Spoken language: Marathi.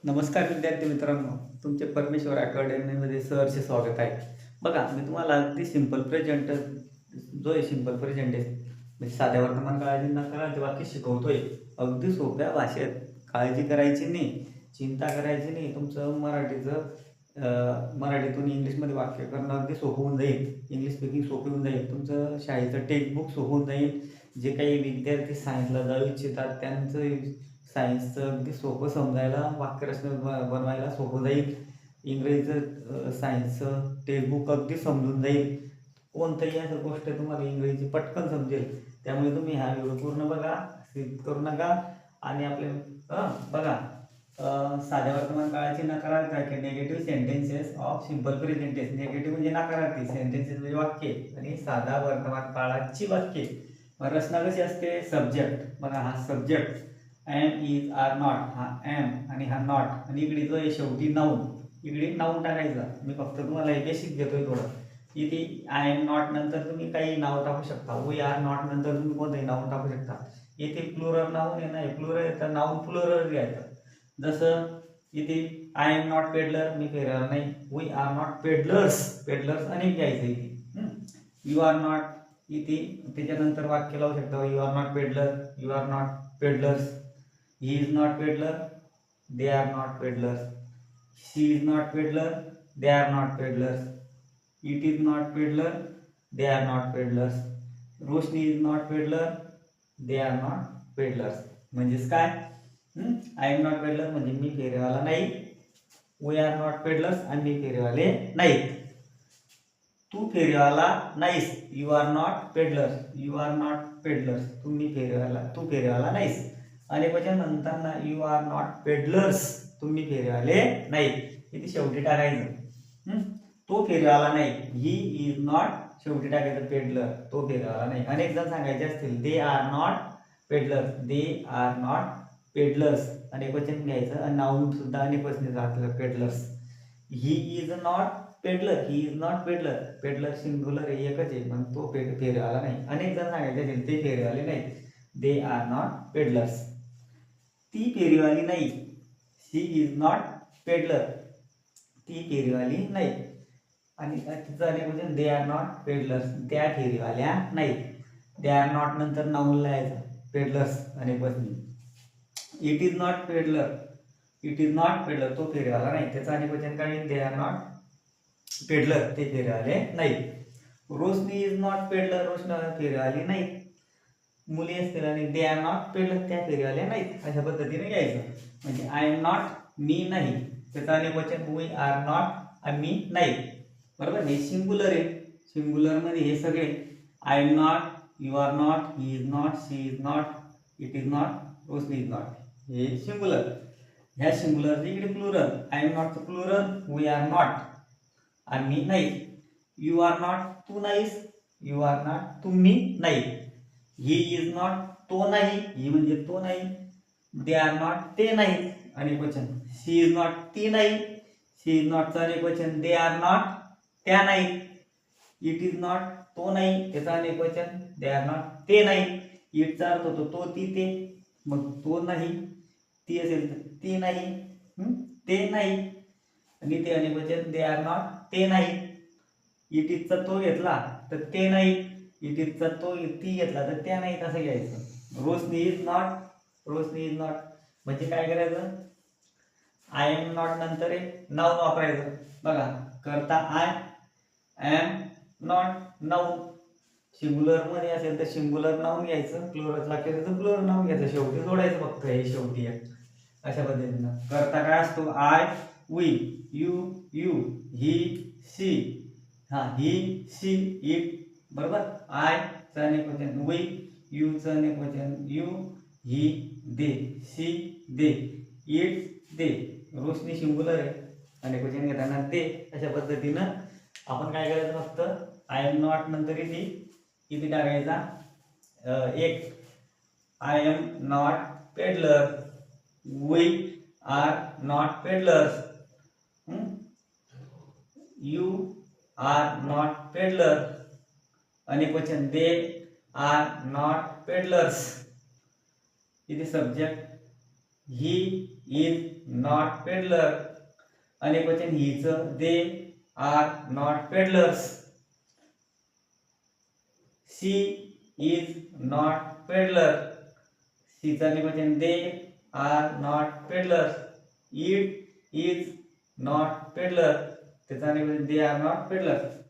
नमस्कार विद्यार्थी मित्रांनो, तुमचे परमेश्वर अकॅडमीमध्ये सहर्ष स्वागत आहे. बघा, मी तुम्हाला अगदी सिंपल प्रेझेंट जो आहे सिंपल प्रेझेंट आहे म्हणजे साध्या वर्तमान काळाची नकारार्थी वाक्य शिकवतोय. अगदी सोप्या भाषेत. काळजी करायची नाही, चिंता करायची नाही. तुमचं मराठीतून इंग्लिशमध्ये वाक्य करणं अगदी सोपं होऊन जाईल. इंग्लिश स्पीकिंग सोपी होऊन जाईल. तुमचं शाळेचं टेक्स्टबुक सोपं होऊन जाईल. जे काही विद्यार्थी सायन्सला जाऊ इच्छितात त्यांचं सायन्सचं अगदी सोपं समजायला, वाक्यरचना बनवायला सोपं जाईल. इंग्रजीचं सायन्सचं टेक्स्टबुक अगदी समजून जाईल. कोणतंही असं गोष्ट तुम्हाला इंग्रजीची पटकन समजेल. त्यामुळे तुम्ही हा व्हिडिओ पूर्ण बघा, स्किप करू नका. आणि आपले बघा, साध्या वर्तमान काळाची नकारार्थी वाक्य, negative sentences of simple present tense. Negative म्हणजे नकारार्थी, सेंटेन्सेस म्हणजे वाक्ये, आणि साधा वर्तमान काळाची वाक्ये. मग रचना कशी असते? सब्जेक्ट. बघा, हा subject am is are not, हा एम आणि हा नॉट, आणि इकडे जो आहे शेवटी नाऊन, इकडे नाऊन टाकायचा. मी फक्त तुम्हाला हे बेसिक देतोय थोडं. इथे आय एम नॉट नंतर तुम्ही काही नाव टाकू शकता. वी आर नॉट नंतर तुम्ही कोणतंही नाव टाकू शकता. इथे प्लुरल नाऊन आहे ना, प्लुरल आहे तर नाऊन प्लुरल घ्यायचं. जसं इथे आय एम नॉट पेडलर, मी पेडलर नाही. We are not peddlers, peddlers अनेक घ्यायचं इथे. यू आर नॉट, इथे त्याच्यानंतर वाक्य लावू शकता. You are not peddler, you are not peddlers. He is not peddler, they are not peddlers. She is not peddler, they are not peddlers. It is not peddler, they are not peddlers. Roshni is not peddler, they are not peddlers. म्हणजेच काय? आय एम नॉट पेडलर म्हणजे मी फेरीवाला नाही. वी आर नॉट पेडलर्स, आम्ही फेरीवाले नाहीत. तू फेरीवाला नाहीस. You are not peddlers, you are not peddlers. तुम्ही फेरीवाला, तू फेरीवाला नाहीस. अनेक वचन म्हणताना यू आर नॉट पेडलर्स, तुम्ही फेरीवाले नाही. इथे शेवटी टाकायचं. तो फेरीवाला नाही. ही इज नॉट, शेवटी टाकायचं पेडलर, तो फेरीवाला नाही. अनेक जण सांगायचे असतील दे are not peddlers, they are not peddlers. अनेक वचन घ्यायचं आणि नाऊन सुद्धा अनेक वचन राहतं peddlers. He is not peddler, he is not peddler. Peddler singular आहे, एकच आहे, पण तो फेरीवाला नाही. अनेक जण सांगायचे असतील ते फेरीवाले नाही. दे आर नॉट पेडलर्स. ती फेरीवाली नाही. शी इज नॉट पेडलर, ती फेरीवाली नाही. आणि तिचं अनेक म्हणजे दे आर नॉट पेडलर्स, त्या फेरीवाल्या नाहीत. दे आर नॉट नंतर नाऊन लिहायचं, पेडलर्स अनेक वचनी. It is not peddler, it is not peddler, तो फेरीवाला नाही. त्याचं अनेक वचन काय? दे आर नॉट पेडलर, ते फेरीवाले नाही. रोशनी इज नॉट पेडलर, रोशनी फेरीवाली नाही. मुली असतील आणि दे आर नॉट पेडलर, त्या फेरीवाल्या नाहीत. अशा पद्धतीने घ्यायचं. म्हणजे आय एम नॉट, मी नाही. त्याचं अनेक वचन वी आर नॉट, आम्ही नाही. बरोबर. हे सिंग्युलर आहे. सिंग्युलर मध्ये हे सगळे I am not, you are not, he is not, she is not, it is not, Roshni is not, हे सिंग्युलर. ह्या सिंग्युलर इकडे प्लुरल. आय एम नॉटचं प्लुरल वी आर नॉट, आम्ही नाही. यू आर नॉट, तू नाहीस. यू आर नॉट, तुम्ही नाही. ही इज नॉट, तो नाही. ही म्हणजे तो नाही. दे आर नॉट, ते नाही. अनेक वचन. शी इज नॉट, ती नाही. शी इज नॉटचं अनेक वचन दे आर नॉट, त्या नाही. इट इज नॉट, तो नाही. त्याचं अनेक वचन दे आर नॉट, ते नाही. इटचा अर्थ होतो तो, ती, ते. मग तो नाही, ती असेल तर ती नाही, ते नाही. आणि ते अनेक वचन दे आर नॉट, ते नाही. इट इजचा तो घेतला तर ते नाही. इट इजचा तो, ती घेतला तर त्या नाही. असं घ्यायचं. Roshni is not, Roshni is not म्हणजे काय करायचं? आय एम नॉट नंतर एक नाऊन वापरायचं. बघा, करता I am not, noun. Singular मध्ये असेल तर सिंग्युलर नाऊन घ्यायचं. प्लुरल वाक्य असेल तर प्लुरल नाऊन घ्यायचं. शेवटी जोडायचं फक्त हे शेवटी एक. अशा पद्धतीनं करता काय असतो? I, we, you, you, he, she, he, she, it. बरोबर. आय चं अनेक वचन वी, यू चं अनेक वचन you, he, they, she, they, it, they. Roshni singular आहे, अनेक वचन घेताना ते. अशा पद्धतीनं आपण काय करायचं? फक्त आय एम नॉट नंतर इथे टाकायचा एक I am not peddler, we are not peddlers, you are not peddler. अनेक वचन दे आर नॉट पेडलर्स. इथे subject he is not peddler. अनेक वचन हीच, they are not peddlers. She is not peddler. शीचा अनेक वचन they are not peddlers. It is not peddler. त्याचा अनेक वचन दे आर नॉट पेडलर.